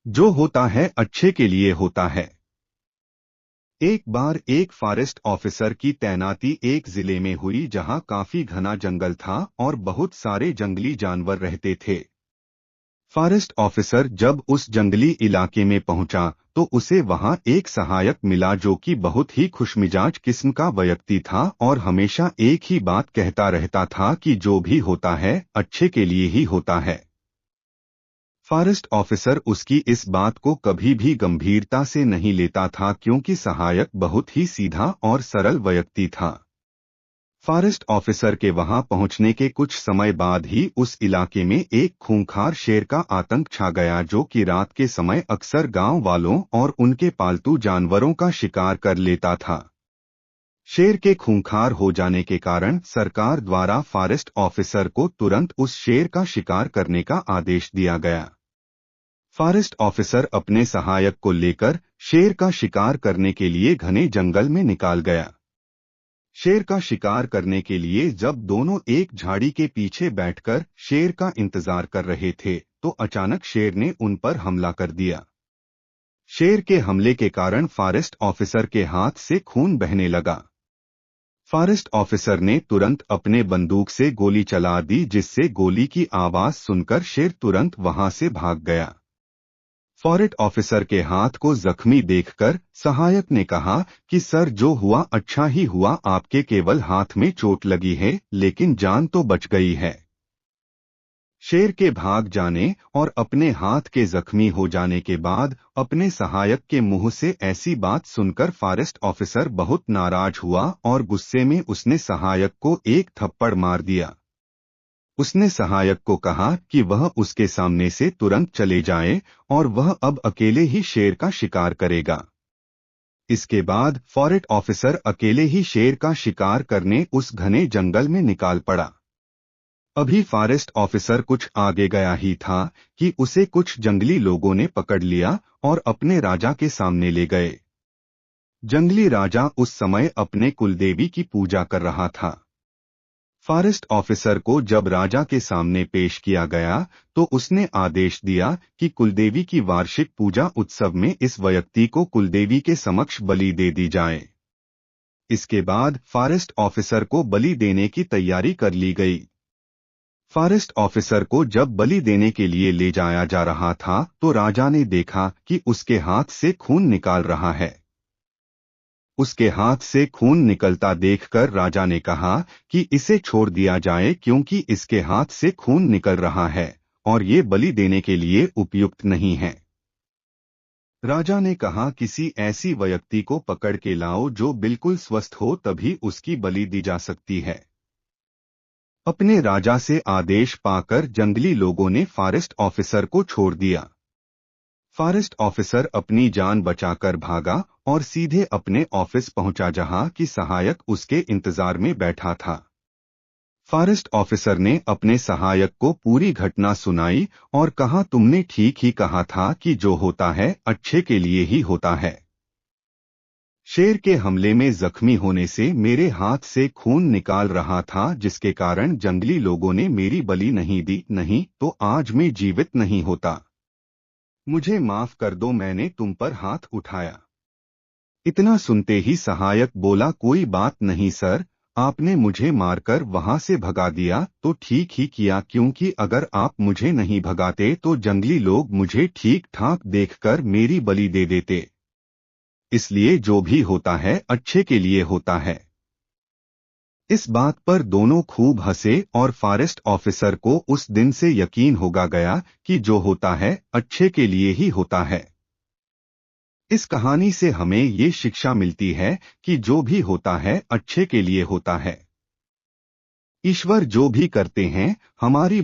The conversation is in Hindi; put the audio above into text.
जो होता है अच्छे के लिए होता है। एक बार एक फॉरेस्ट ऑफिसर की तैनाती एक जिले में हुई जहां काफी घना जंगल था और बहुत सारे जंगली जानवर रहते थे। फॉरेस्ट ऑफिसर जब उस जंगली इलाके में पहुंचा तो उसे वहां एक सहायक मिला जो कि बहुत ही खुशमिजाज किस्म का व्यक्ति था और हमेशा एक ही बात कहता रहता था कि जो भी होता है अच्छे के लिए ही होता है। फॉरेस्ट ऑफिसर उसकी इस बात को कभी भी गंभीरता से नहीं लेता था क्योंकि सहायक बहुत ही सीधा और सरल व्यक्ति था। फॉरेस्ट ऑफिसर के वहां पहुंचने के कुछ समय बाद ही उस इलाके में एक खूंखार शेर का आतंक छा गया जो कि रात के समय अक्सर गांव वालों और उनके पालतू जानवरों का शिकार कर लेता था। शेर के खूंखार हो जाने के कारण सरकार द्वारा फॉरेस्ट ऑफिसर को तुरंत उस शेर का शिकार करने का आदेश दिया गया। फॉरेस्ट ऑफिसर अपने सहायक को लेकर शेर का शिकार करने के लिए घने जंगल में निकाल गया। शेर का शिकार करने के लिए जब दोनों एक झाड़ी के पीछे बैठकर शेर का इंतजार कर रहे थे तो अचानक शेर ने उन पर हमला कर दिया। शेर के हमले के कारण फॉरेस्ट ऑफिसर के हाथ से खून बहने लगा। फॉरेस्ट ऑफिसर ने तुरंत अपने बंदूक से गोली चला दी जिससे गोली की आवाज सुनकर शेर तुरंत वहां से भाग गया। फॉरेस्ट ऑफिसर के हाथ को जख्मी देखकर सहायक ने कहा कि सर जो हुआ अच्छा ही हुआ, आपके केवल हाथ में चोट लगी है लेकिन जान तो बच गई है। शेर के भाग जाने और अपने हाथ के जख्मी हो जाने के बाद अपने सहायक के मुंह से ऐसी बात सुनकर फॉरेस्ट ऑफिसर बहुत नाराज हुआ और गुस्से में उसने सहायक को एक थप्पड़ मार दिया। उसने सहायक को कहा कि वह उसके सामने से तुरंत चले जाए और वह अब अकेले ही शेर का शिकार करेगा। इसके बाद फॉरेस्ट ऑफिसर अकेले ही शेर का शिकार करने उस घने जंगल में निकाल पड़ा। अभी फॉरेस्ट ऑफिसर कुछ आगे गया ही था कि उसे कुछ जंगली लोगों ने पकड़ लिया और अपने राजा के सामने ले गए। जंगली राजा उस समय अपने कुलदेवी की पूजा कर रहा था। फॉरेस्ट ऑफिसर को जब राजा के सामने पेश किया गया तो उसने आदेश दिया कि कुलदेवी की वार्षिक पूजा उत्सव में इस व्यक्ति को कुलदेवी के समक्ष बलि दे दी जाए। इसके बाद फॉरेस्ट ऑफिसर को बलि देने की तैयारी कर ली गई। फॉरेस्ट ऑफिसर को जब बलि देने के लिए ले जाया जा रहा था तो राजा ने देखा कि उसके हाथ से खून निकाल रहा है। उसके हाथ से खून निकलता देखकर राजा ने कहा कि इसे छोड़ दिया जाए क्योंकि इसके हाथ से खून निकल रहा है और ये बलि देने के लिए उपयुक्त नहीं है। राजा ने कहा किसी ऐसी व्यक्ति को पकड़ के लाओ जो बिल्कुल स्वस्थ हो, तभी उसकी बलि दी जा सकती है। अपने राजा से आदेश पाकर जंगली लोगों ने फॉरेस्ट ऑफिसर को छोड़ दिया। फॉरेस्ट ऑफिसर अपनी जान बचाकर भागा और सीधे अपने ऑफिस पहुंचा जहां कि सहायक उसके इंतजार में बैठा था। फॉरेस्ट ऑफिसर ने अपने सहायक को पूरी घटना सुनाई और कहा तुमने ठीक ही कहा था कि जो होता है अच्छे के लिए ही होता है। शेर के हमले में जख्मी होने से मेरे हाथ से खून निकाल रहा था जिसके कारण जंगली लोगों ने मेरी बलि नहीं दी, नहीं तो आज मैं जीवित नहीं होता। मुझे माफ कर दो, मैंने तुम पर हाथ उठाया। इतना सुनते ही सहायक बोला कोई बात नहीं सर, आपने मुझे मारकर वहां से भगा दिया तो ठीक ही किया क्योंकि अगर आप मुझे नहीं भगाते तो जंगली लोग मुझे ठीक ठाक देखकर मेरी बलि दे देते। इसलिए जो भी होता है अच्छे के लिए होता है। इस बात पर दोनों खूब हंसे और फॉरेस्ट ऑफिसर को उस दिन से यकीन होगा गया कि जो होता है अच्छे के लिए ही होता है। इस कहानी से हमें ये शिक्षा मिलती है कि जो भी होता है अच्छे के लिए होता है। ईश्वर जो भी करते हैं हमारी